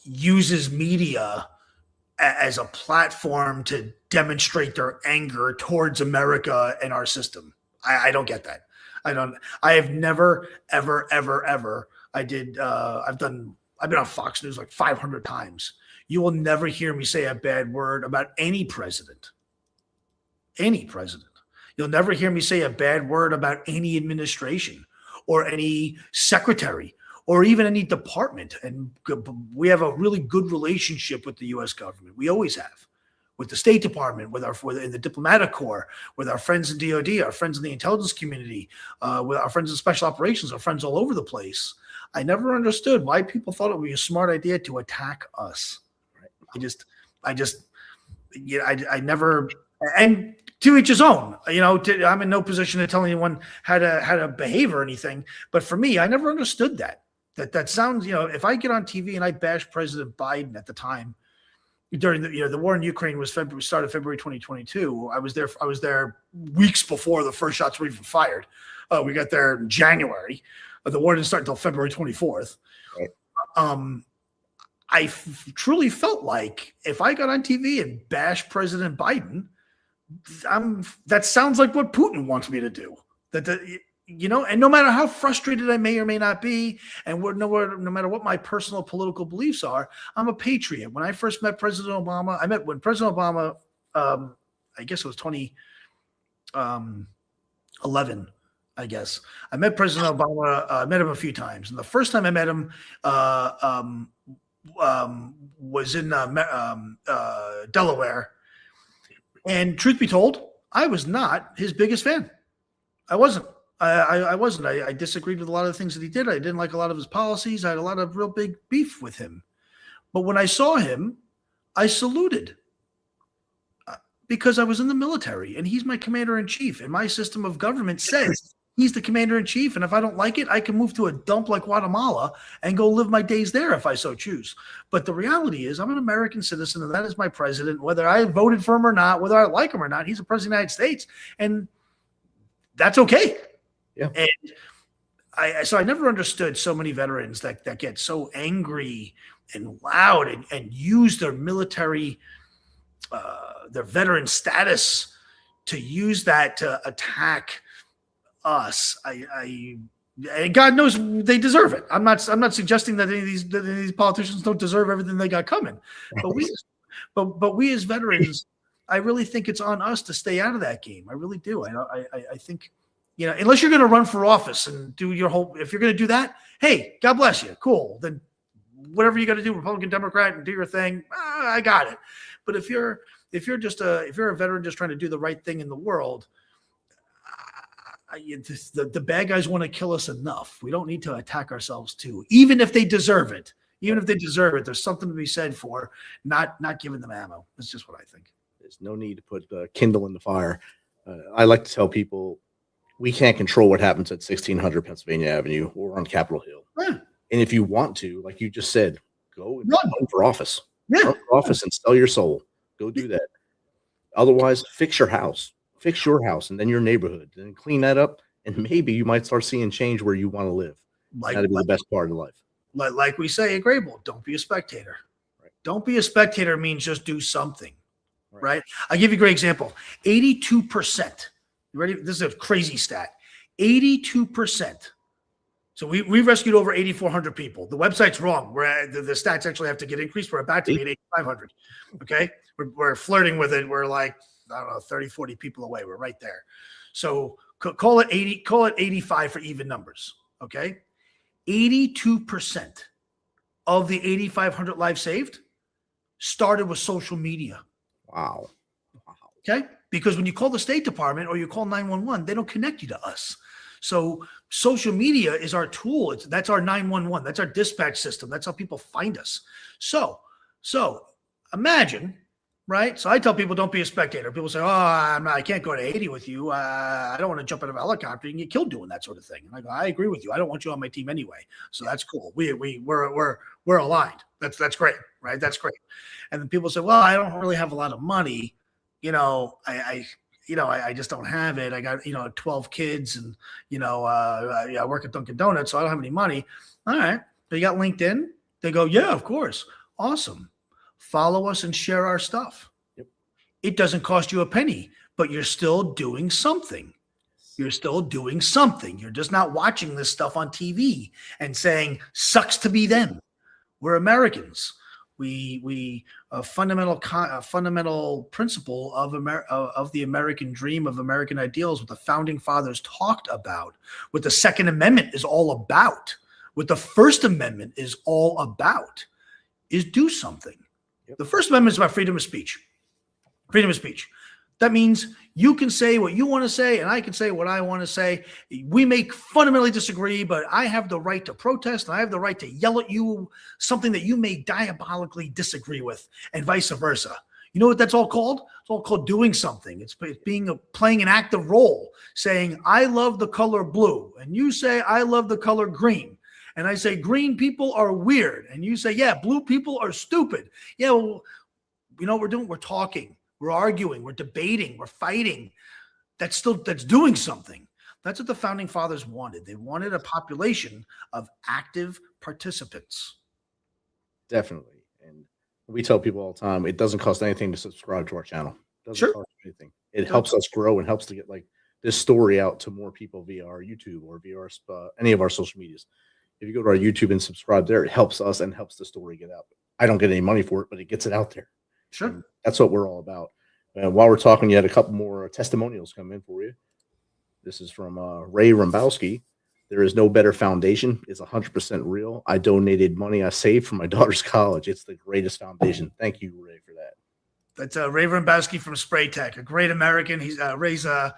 uses media as a platform to demonstrate their anger towards America and our system. I don't get that. I have never, ever, ever, ever. I've been on Fox News like 500 times. You will never hear me say a bad word about any president. Any president. You'll never hear me say a bad word about any administration or any secretary or even any department. And we have a really good relationship with the U.S. government. We always have. With the State Department, in the diplomatic corps, with our friends in DOD, our friends in the intelligence community, with our friends in special operations, our friends all over the place. I never understood why people thought it would be a smart idea to attack us. I never, and to each his own. I'm in no position to tell anyone how to behave or anything. But for me, I never understood that. That sounds, if I get on TV and I bash President Biden at the time during the war in Ukraine started February 2022. I was there weeks before the first shots were even fired. We got there in January. The war didn't start until February 24th. Right. I truly felt like if I got on TV and bashed President Biden, that sounds like what Putin wants me to do. And no matter how frustrated I may or may not be, and no matter what my personal political beliefs are, I'm a patriot. When I first met President Obama, when President Obama, I guess it was 2011, I guess. I met President Obama, I met him a few times. And the first time I met him was in Delaware. And truth be told, I was not his biggest fan. I wasn't. I wasn't. I disagreed with a lot of the things that he did. I didn't like a lot of his policies. I had a lot of real big beef with him. But when I saw him, I saluted because I was in the military and he's my commander-in-chief. And my system of government says he's the commander-in-chief. And if I don't like it, I can move to a dump like Guatemala and go live my days there if I so choose. But the reality is I'm an American citizen and that is my president. Whether I voted for him or not, whether I like him or not, he's the president of the United States. And that's okay. Yeah. And so I never understood so many veterans that get so angry and loud and use their military, their veteran status to use that to attack us. And God knows they deserve it. I'm not suggesting that any of these politicians don't deserve everything they got coming. But we as veterans, I really think it's on us to stay out of that game. I really do. I think. Unless you're going to run for office and do your whole, if you're going to do that, hey, God bless you. Cool. Then whatever you got to do, Republican, Democrat, and do your thing. I got it. But if you're a veteran just trying to do the right thing in the world, the bad guys want to kill us enough. We don't need to attack ourselves too, even if they deserve it. Even if they deserve it, there's something to be said for not giving them ammo. That's just what I think. There's no need to put kindle in the fire. I like to tell people we can't control what happens at 1600 Pennsylvania Avenue or on Capitol Hill. Yeah. And if you want to, like you just said, go and Run. run for office. Yeah. Run for office and sell your soul. Go do that. Otherwise, fix your house. Fix your house and then your neighborhood. And clean that up. And maybe you might start seeing change where you want to live. That'd be the best part of life. Like we say at Grable, don't be a spectator. Right. Don't be a spectator means just do something. Right? I'll give you a great example. 82%. You ready? This is a crazy stat. 82%. So we rescued over 8,400 people. The website's wrong. The stats actually have to get increased. We're about to be at 8,500. Okay? We're flirting with it. We're like, I don't know, 30, 40 people away. We're right there. So call it 80, call it 85 for even numbers. Okay? 82% of the 8,500 lives saved started with social media. Wow. Okay? Because when you call the State Department or you call 911, they don't connect you to us. So social media is our tool. That's our 911. That's our dispatch system. That's how people find us. So imagine, right? So I tell people, don't be a spectator. People say, I can't go to Haiti with you. I don't want to jump out of a helicopter. You can get killed doing that sort of thing. And I go, I agree with you. I don't want you on my team anyway. So that's cool. We're aligned. That's great, right? That's great. And then people say, well, I don't really have a lot of money. I just don't have it. I got, 12 kids and, I work at Dunkin' Donuts, so I don't have any money. All right. They got LinkedIn. They go, yeah, of course. Awesome. Follow us and share our stuff. Yep. It doesn't cost you a penny, but you're still doing something. You're still doing something. You're just not watching this stuff on TV and saying, sucks to be them. We're Americans. We a fundamental principle of the American dream, of American ideals, what the founding fathers talked about, what the Second Amendment is all about, what the First Amendment is all about, is do something. Yep. The First Amendment is about freedom of speech. Freedom of speech. That means you can say what you want to say, and I can say what I want to say. We may fundamentally disagree, but I have the right to protest, and I have the right to yell at you something that you may diabolically disagree with, and vice versa. You know what that's all called? It's all called doing something. It's playing an active role, saying, I love the color blue, and you say, I love the color green. And I say, green people are weird. And you say, yeah, blue people are stupid. Yeah, well, you know what we're doing? We're talking. We're arguing, we're debating, we're fighting. That's doing something. That's what the founding fathers wanted. They wanted a population of active participants. Definitely. And we tell people all the time, it doesn't cost anything to subscribe to our channel. It doesn't cost anything. It helps us grow and helps to get like this story out to more people via our YouTube or via any of our social medias. If you go to our YouTube and subscribe there, it helps us and helps the story get out. I don't get any money for it, but it gets it out there. Sure. And that's what we're all about. While we're talking, you had a couple more testimonials come in for you. This is from Ray Rambowski. There is no better foundation. It's 100% real. I donated money I saved for my daughter's college. It's the greatest foundation. Thank you, Ray, for that. That's Ray Rambowski from Spray Tech, a great American. He's Ray's a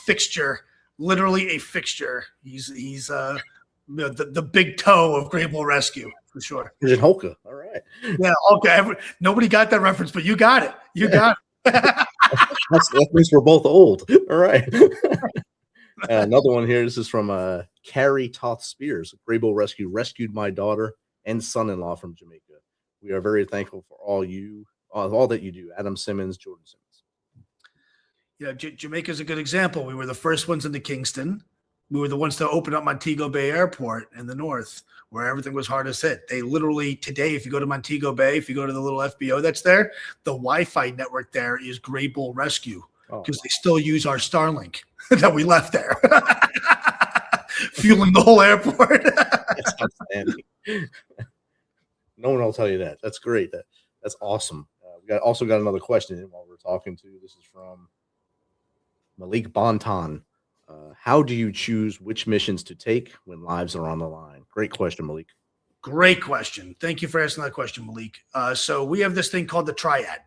fixture, literally a fixture. He's the big toe of Grable Rescue. For sure. Virgin Holka. All right. Yeah. Okay. Nobody got that reference, but you got it. You got it. That means we're both old. All right. Another one here. This is from Carrie Toth Spears. Grable Rescue rescued my daughter and son-in-law from Jamaica. We are very thankful for all that you do. Adam Simmons, Jordan Simmons. Jamaica is a good example. We were the first ones into Kingston. We were the ones to open up Montego Bay Airport in the north, where everything was hardest hit. They literally today, if you go to Montego Bay, if you go to the little FBO that's there, the Wi-Fi network there is Grable Rescue because they still use our Starlink that we left there, fueling the whole airport. That's outstanding. No one will tell you that. That's great. That's awesome. We also got another question in while we're talking to. This is from Malik Bonton. How do you choose which missions to take when lives are on the line? Great question, Malik. Great question. Thank you for asking that question, Malik. So we have this thing called the triad.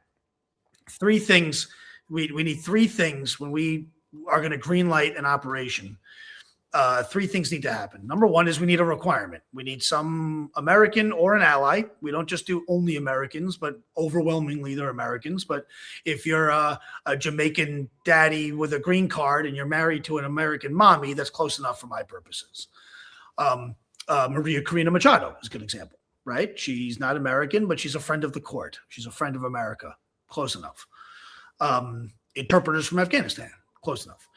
Three things. We need three things when we are going to green light an operation. Three things need to happen. Number one is we need a requirement. We need some American or an ally. We don't just do only Americans, but overwhelmingly they're Americans. But if you're a Jamaican daddy with a green card and you're married to an American mommy, that's close enough for my purposes. Maria Corina Machado is a good example, right? She's not American, but she's a friend of the court. She's a friend of America. Close enough. Interpreters from Afghanistan. Close enough.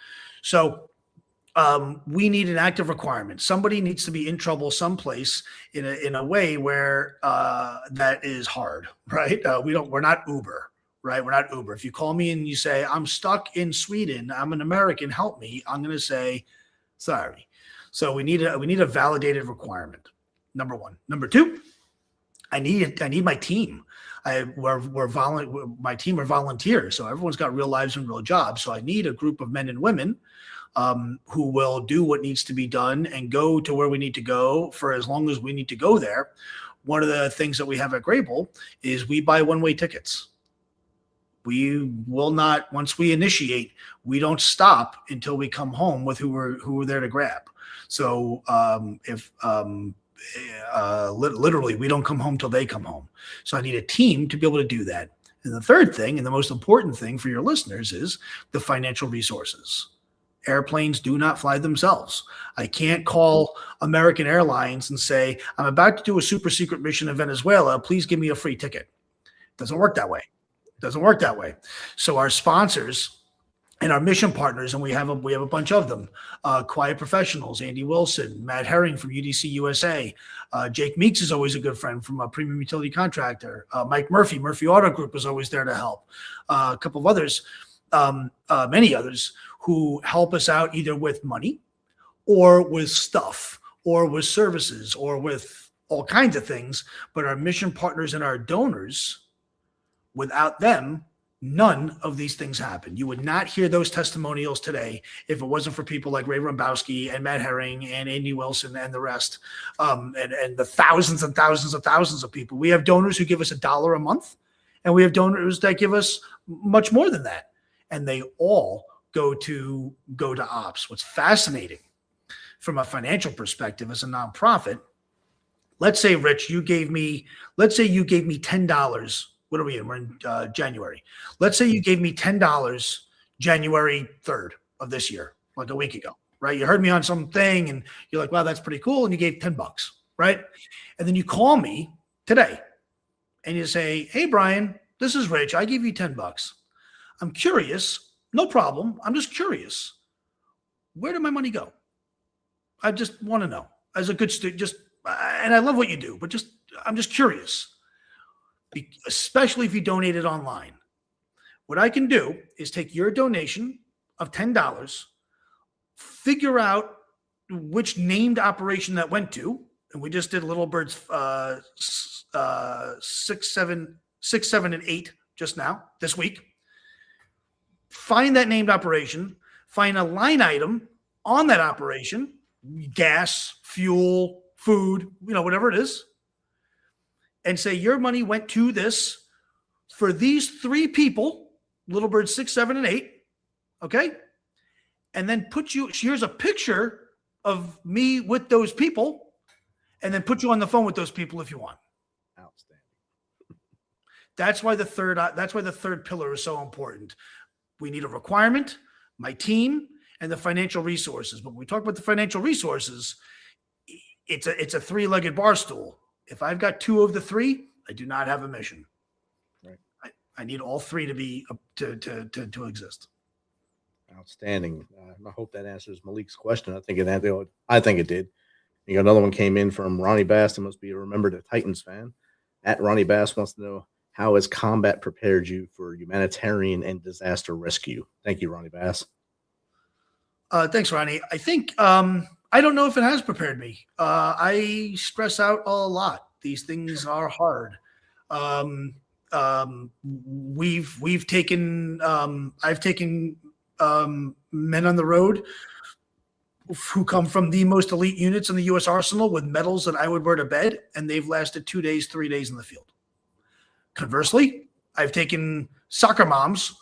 So we need an active requirement. Somebody needs to be in trouble someplace in a way where that is hard, right? We're not Uber, right? We're not Uber. If you call me and you say, I'm stuck in Sweden, I'm an American, help me, I'm going to say, sorry. So we need a validated requirement. Number one. Number two, I need my team. My team are volunteers, so everyone's got real lives and real jobs. So I need a group of men and women who will do what needs to be done and go to where we need to go for as long as we need to go there. One of the things that we have at Grable is we buy one-way tickets. We will not, once we initiate, we don't stop until we come home with who we're there to grab. So literally, we don't come home till they come home. So I need a team to be able to do that. And the third thing, and the most important thing for your listeners, is the financial resources. Airplanes do not fly themselves. I can't call American Airlines and say, I'm about to do a super secret mission in Venezuela. Please give me a free ticket. It doesn't work that way. So our sponsors and our mission partners, and we have a bunch of them, Quiet Professionals, Andy Wilson, Matt Herring from UDC USA, Jake Meeks is always a good friend from a premium utility contractor, Mike Murphy Auto Group is always there to help, a couple of others, many others who help us out either with money or with stuff or with services or with all kinds of things. But our mission partners and our donors, without them, none of these things happen. You would not hear those testimonials today if it wasn't for people like Ray Rombowski and Matt Herring and Andy Wilson and the rest, and the thousands and thousands and thousands of people. We have donors who give us $1 a month, and we have donors that give us much more than that, and they all go to ops. What's fascinating from a financial perspective as a nonprofit, let's say, Rich, you gave me $10. What are we in? We're in January. Let's say you gave me $10 January 3rd of this year, like a week ago, right? You heard me on something and you're like, wow, that's pretty cool. And you gave $10, right? And then you call me today and you say, hey, Bryan, this is Rich. I gave you $10. I'm curious. No problem. I'm just curious. Where did my money go? I just want to know as a good student, and I love what you do, but I'm just curious. Especially if you donate it online. What I can do is take your donation of $10, figure out which named operation that went to, and we just did Little Birds 6, 7, and 8 just now, this week. Find that named operation, find a line item on that operation, gas, fuel, food, whatever it is, and say your money went to this for these 3 people, Little Bird 6, 7, and 8, okay? And then here's a picture of me with those people, and then put you on the phone with those people if you want. Outstanding. That's why the third pillar is so important. We need a requirement, my team, and the financial resources. But when we talk about the financial resources, it's a 3-legged bar stool. If I've got 2 of the 3, I do not have a mission. Right. I need all 3 to be to exist. Outstanding. I hope that answers Malik's question. I think it did. You got another one came in from Ronnie Bass. It must be a Remember the Titans fan. At Ronnie Bass wants to know, how has combat prepared you for humanitarian and disaster rescue? Thank you, Ronnie Bass. Thanks, Ronnie. I think I don't know if it has prepared me. I stress out a lot. These things are hard. We've taken I've taken men on the road who come from the most elite units in the U.S. Arsenal with medals that I would wear to bed, and they've lasted 2 days, 3 days in the field. Conversely, I've taken soccer moms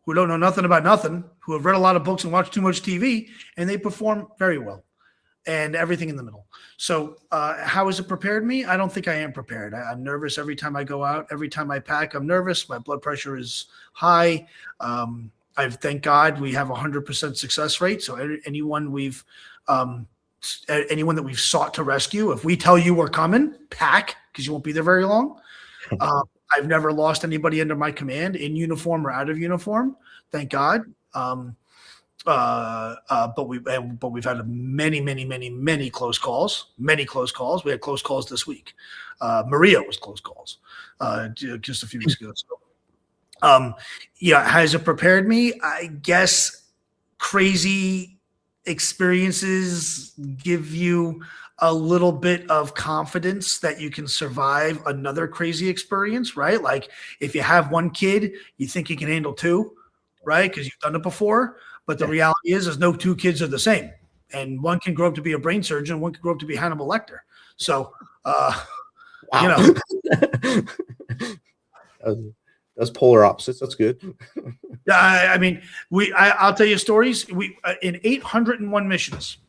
who don't know nothing about nothing, who have read a lot of books and watched too much TV, and they perform very well, and everything in the middle. So how has it prepared me? I don't think I am prepared. I'm nervous every time I go out. Every time I pack, I'm nervous. My blood pressure is high. Thank God we have 100% success rate. So anyone that we've sought to rescue, if we tell you we're coming, pack, because you won't be there very long. I've never lost anybody under my command, in uniform or out of uniform. Thank God. But we've had many close calls. Many close calls. We had close calls this week. Maria was close calls just a few weeks ago. So, has it prepared me? I guess crazy experiences give you a little bit of confidence that you can survive another crazy experience, right? Like if you have one kid, you think you can handle two, right? Because you've done it before. But the reality is no two kids are the same. And one can grow up to be a brain surgeon, one can grow up to be Hannibal Lecter. So, That's polar opposites. That's good. I mean, I'll tell you stories. We in 801 missions,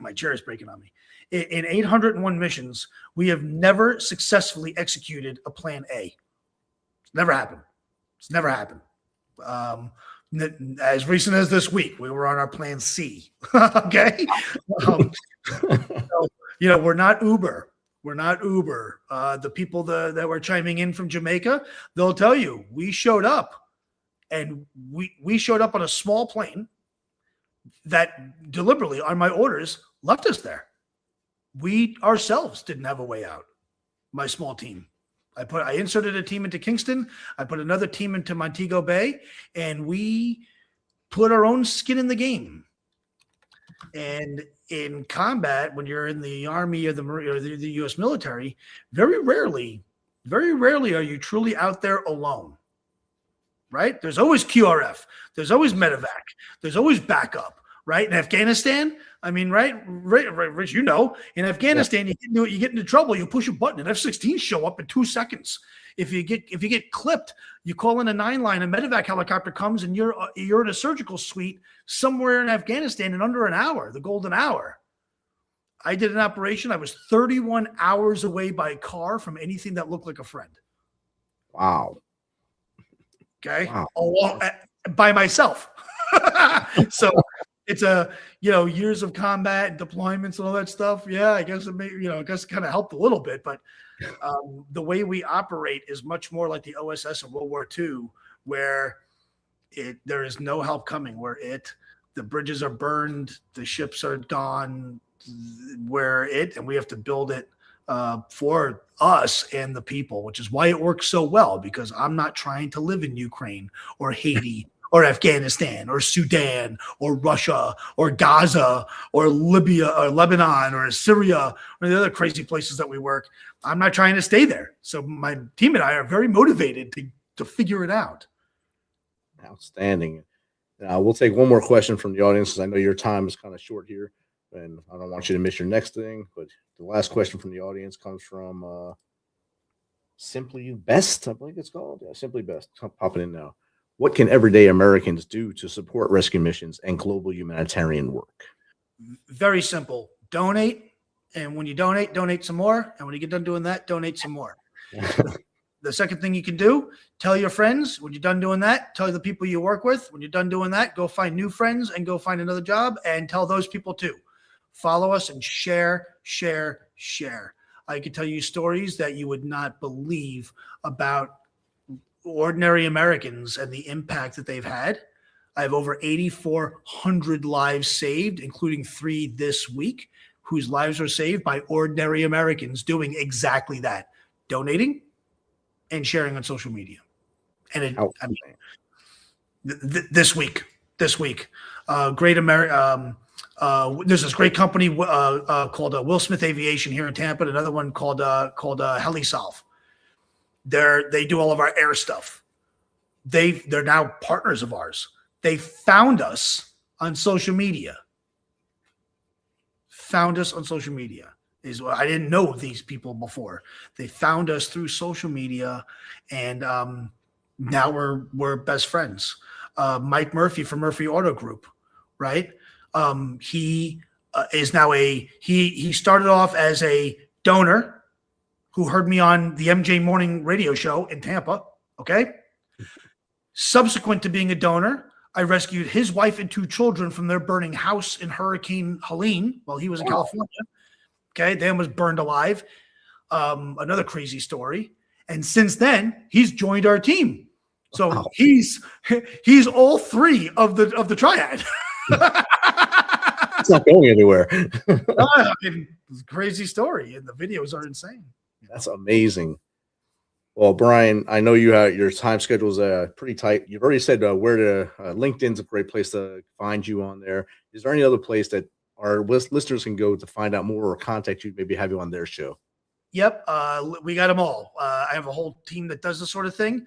my chair is breaking on me. In 801 missions, we have never successfully executed a plan A. It's never happened. It's never happened. As recent as this week, we were on our plan C. Okay. So, we're not Uber. We're not Uber. The people that were chiming in from Jamaica, they'll tell you we showed up, and we showed up on a small plane that deliberately, on my orders, left us there. We ourselves didn't have a way out. My small team. I inserted a team into Kingston. I put another team into Montego Bay, and we put our own skin in the game. And in combat, when you're in the Army or the Marine or the U.S. military, very rarely are you truly out there alone. Right? There's always QRF. There's always medevac. There's always backup. Right? In Afghanistan, I mean, right, Rich, in Afghanistan, you get into trouble, you push a button, and F-16s show up in 2 seconds. If you get clipped, you call in a 9-line, a medevac helicopter comes, and you're in a surgical suite somewhere in Afghanistan in under an hour, the golden hour. I did an operation. I was 31 hours away by car from anything that looked like a friend. Wow. Okay. Wow. By myself. So it's years of combat and deployments and all that stuff. Yeah, I guess it kind of helped a little bit, but the way we operate is much more like the OSS of World War II, where there is no help coming, the bridges are burned, the ships are gone, and we have to build it for us and the people, which is why it works so well, because I'm not trying to live in Ukraine or Haiti or Afghanistan or Sudan or Russia or Gaza or Libya or Lebanon or Syria or the other crazy places that we work. I'm not trying to stay there. So my team and I are very motivated to figure it out. Outstanding. We'll take one more question from the audience, because I know your time is kind of short here, and I don't want you to miss your next thing. But the last question from the audience comes from Simply Best, I believe it's called. Yeah, Simply Best. I'm popping in now. What can everyday Americans do to support rescue missions and global humanitarian work? Very simple. Donate. And when you donate some more. And when you get done doing that, donate some more. The second thing you can do, tell your friends. When you're done doing that, tell the people you work with. When you're done doing that, go find new friends and go find another job and tell those people too. Follow us and share. I can tell you stories that you would not believe about ordinary Americans and the impact that they've had. I have over 8,400 lives saved, including 3 this week, whose lives are saved by ordinary Americans doing exactly that, donating and sharing on social media. And this week, great America. There's this great company called Will Smith Aviation here in Tampa, and another one called HeliSolve. They do all of our air stuff. They're now partners of ours. They found us on social media, found us on social media. I didn't know these people before. They found us through social media, and now we're best friends. Mike Murphy from Murphy Auto Group, right? He is now he started off as a donor who heard me on the MJ Morning radio show in Tampa. Okay. Subsequent to being a donor, I rescued his wife and 2 children from their burning house in Hurricane Helene while he was in California. Okay. They almost burned alive. Another crazy story. And since then, he's joined our team. So he's all 3 of the triad. It's not going anywhere. I mean, it's a crazy story, and the videos are insane. That's amazing. Well, Bryan, I know you have your time schedule is pretty tight. You've already said where to LinkedIn's a great place to find you on there. Is there any other place that our listeners can go to find out more or contact you, maybe have you on their show? Yep, we got them all. I have a whole team that does this sort of thing.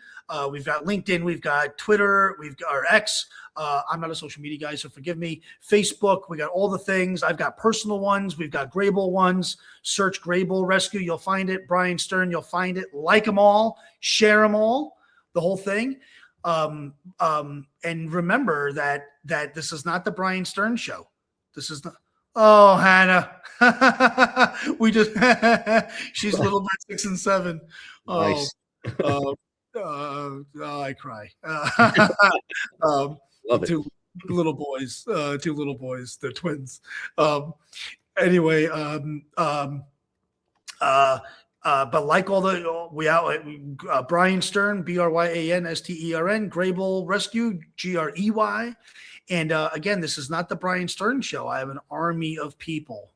We've got LinkedIn, we've got Twitter, we've got our X. I'm not a social media guy, so forgive me. Facebook, we got all the things. I've got personal ones. We've got Grable ones. Search Grable Rescue. You'll find it. Bryan Stern, you'll find it. Like them all. Share them all. The whole thing. And remember that this is not the Bryan Stern show. This is not. Oh, Hannah. We just she's little bit 6 and 7. Oh, Nice. I cry. Love it. 2 little boys. 2 little boys. They're twins. Anyway, but like all the we out Bryan Stern, BryanStern, Grable Rescue, GREY. And again, this is not the Bryan Stern show. I have an army of people.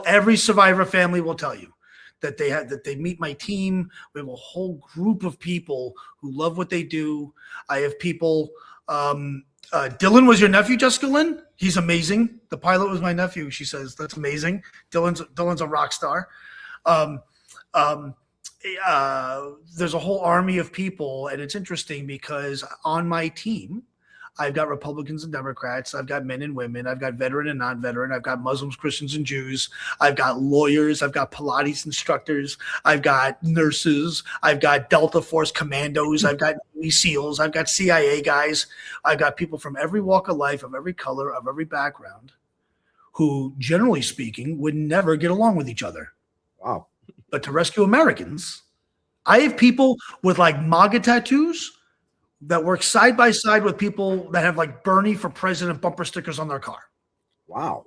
Every survivor family will tell you that they meet my team. We have a whole group of people who love what they do. I have people. Dylan was your nephew, Jessica Lynn? He's amazing. The pilot was my nephew. She says that's amazing. Dylan's a rock star. There's a whole army of people, and it's interesting because on my team, I've got Republicans and Democrats. I've got men and women. I've got veteran and non-veteran. I've got Muslims, Christians, and Jews. I've got lawyers. I've got Pilates instructors. I've got nurses. I've got Delta Force commandos. I've got Navy SEALs. I've got CIA guys. I've got people from every walk of life, of every color, of every background, who, generally speaking, would never get along with each other. Wow. But to rescue Americans, I have people with like MAGA tattoos that work side by side with people that have like Bernie for president bumper stickers on their car. Wow.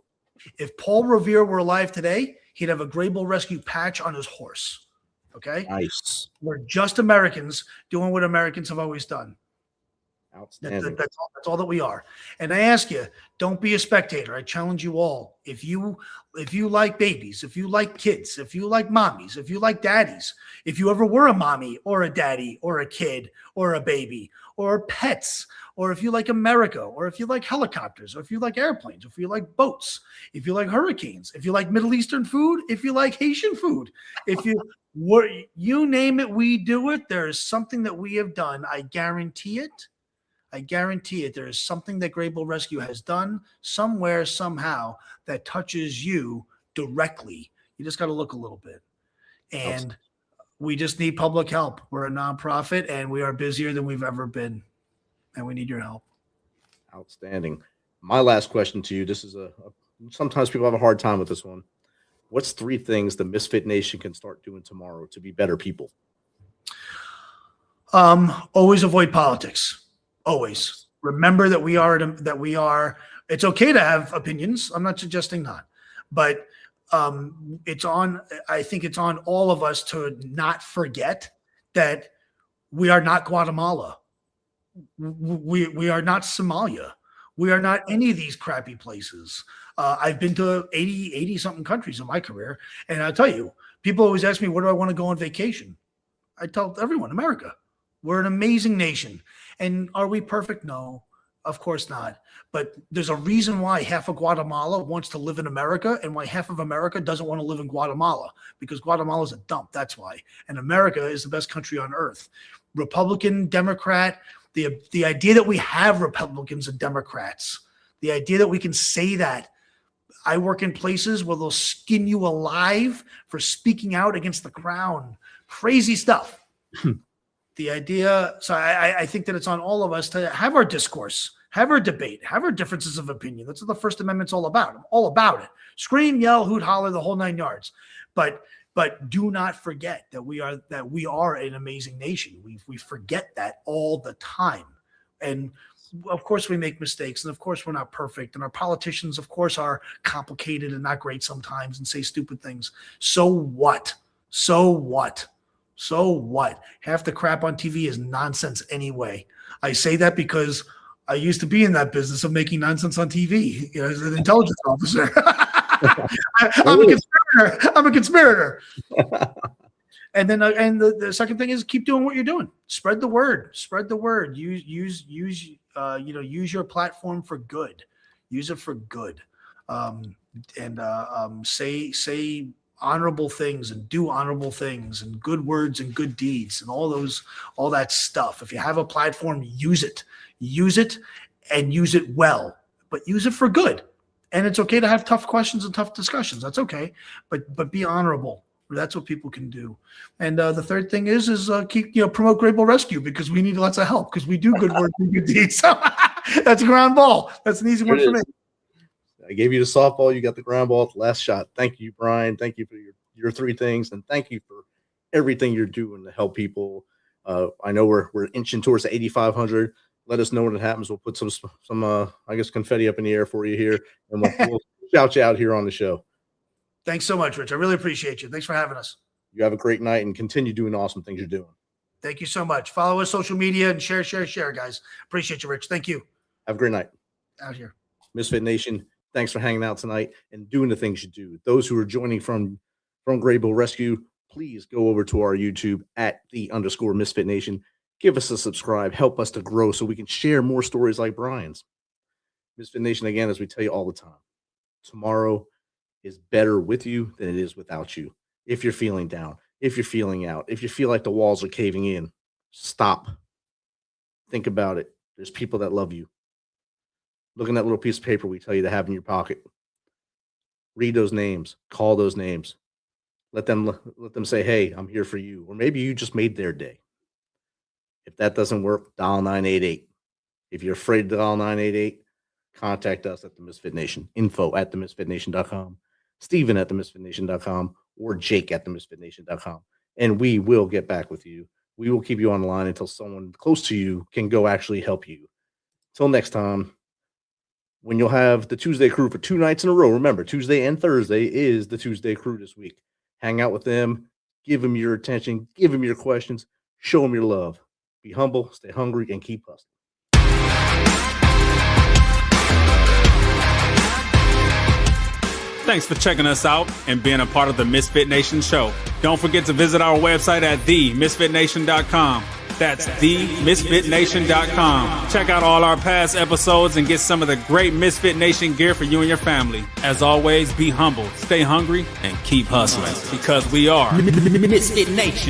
If Paul Revere were alive today, he'd have a Grable Rescue patch on his horse. Okay? Nice. We're just Americans doing what Americans have always done. Outstanding. That's all that we are. And I ask you, don't be a spectator. I challenge you all. If you like babies, if you like kids, if you like mommies, if you like daddies, if you ever were a mommy or a daddy or a kid or a baby or pets, or if you like America, or if you like helicopters, or if you like airplanes, or if you like boats, if you like hurricanes, if you like Middle Eastern food, if you like Haitian food, if you name it, we do it. There is something that we have done. I guarantee it. I guarantee it. There is something that Grable Rescue has done somewhere, somehow, that touches you directly. You just got to look a little bit. And we just need public help. We're a nonprofit, and we are busier than we've ever been. And we need your help. Outstanding. My last question to you. This is sometimes people have a hard time with this one. What's 3 things the Misfit Nation can start doing tomorrow to be better people? Always avoid politics. Always remember that we are. It's okay to have opinions. I'm not suggesting not, but I think it's on all of us to not forget that we are not Guatemala. We are not Somalia. We are not any of these crappy places. I've been to 80 something countries in my career. And I'll tell you, people always ask me, where do I want to go on vacation? I tell everyone, America. We're an amazing nation. And are we perfect? No, of course not. But there's a reason why half of Guatemala wants to live in America and why half of America doesn't want to live in Guatemala, because Guatemala is a dump. That's why. And America is the best country on earth. Republican, Democrat, the idea that we have Republicans and Democrats, the idea that we can say that, I work in places where they'll skin you alive for speaking out against the crown. Crazy stuff. The idea, so I think that it's on all of us to have our discourse, have our debate, have our differences of opinion. That's what the First Amendment's all about. I'm all about it. Scream, yell, hoot, holler, the whole 9 yards. But do not forget that we are an amazing nation. We forget that all the time. And of course we make mistakes, and of course we're not perfect, and our politicians of course are complicated and not great sometimes and say stupid things. So what? Half the crap on TV is nonsense anyway. I say that because I used to be in that business of making nonsense on TV, as an intelligence officer. I'm a conspirator. And then, the second thing is keep doing what you're doing. Spread the word. Use your platform for good. Use it for good. Say honorable things and do honorable things and good words and good deeds and all that stuff. If you have a platform, use it and use it well, but use it for good. And it's okay to have tough questions and tough discussions. That's okay. But be honorable. That's what people can do. And the third thing is keep, promote Grable Rescue, because we need lots of help, because we do good work and good deeds. So that's a ground ball. That's an easy one for me. I gave you the softball. You got the ground ball at the last shot. Thank you, Bryan. Thank you for your 3 things. And thank you for everything you're doing to help people. I know we're inching towards the 8,500. Let us know when it happens. We'll put some confetti up in the air for you here, and we'll shout you out here on the show. Thanks so much, Rich. I really appreciate you. Thanks for having us. You have a great night and continue doing awesome things you're doing. Thank you so much. Follow us social media and share, guys. Appreciate you, Rich. Thank you. Have a great night. Out here. Misfit Nation, thanks for hanging out tonight and doing the things you do. Those who are joining from Grable Rescue, please go over to our YouTube at @_Misfit Nation. Give us a subscribe. Help us to grow so we can share more stories like Bryan's. Misfit Nation, again, as we tell you all the time, tomorrow is better with you than it is without you. If you're feeling down, if you're feeling out, if you feel like the walls are caving in, stop. Think about it. There's people that love you. Look at that little piece of paper we tell you to have in your pocket. Read those names. Call those names. Let them say, hey, I'm here for you. Or maybe you just made their day. If that doesn't work, dial 988. If you're afraid to dial 988, contact us at the Misfit Nation. info@themisfitnation.com. Steven at themisfitnation.com, or Jake at themisfitnation.com. And we will get back with you. We will keep you on the line until someone close to you can go actually help you. Till next time, when you'll have the Tuesday crew for 2 nights in a row. Remember, Tuesday and Thursday is the Tuesday crew this week. Hang out with them. Give them your attention. Give them your questions. Show them your love. Be humble, stay hungry, and keep hustling. Thanks for checking us out and being a part of the Misfit Nation show. Don't forget to visit our website at themisfitnation.com. That's themisfitnation.com. Check out all our past episodes and get some of the great Misfit Nation gear for you and your family. As always, be humble, stay hungry, and keep hustling, because we are Misfit Nation.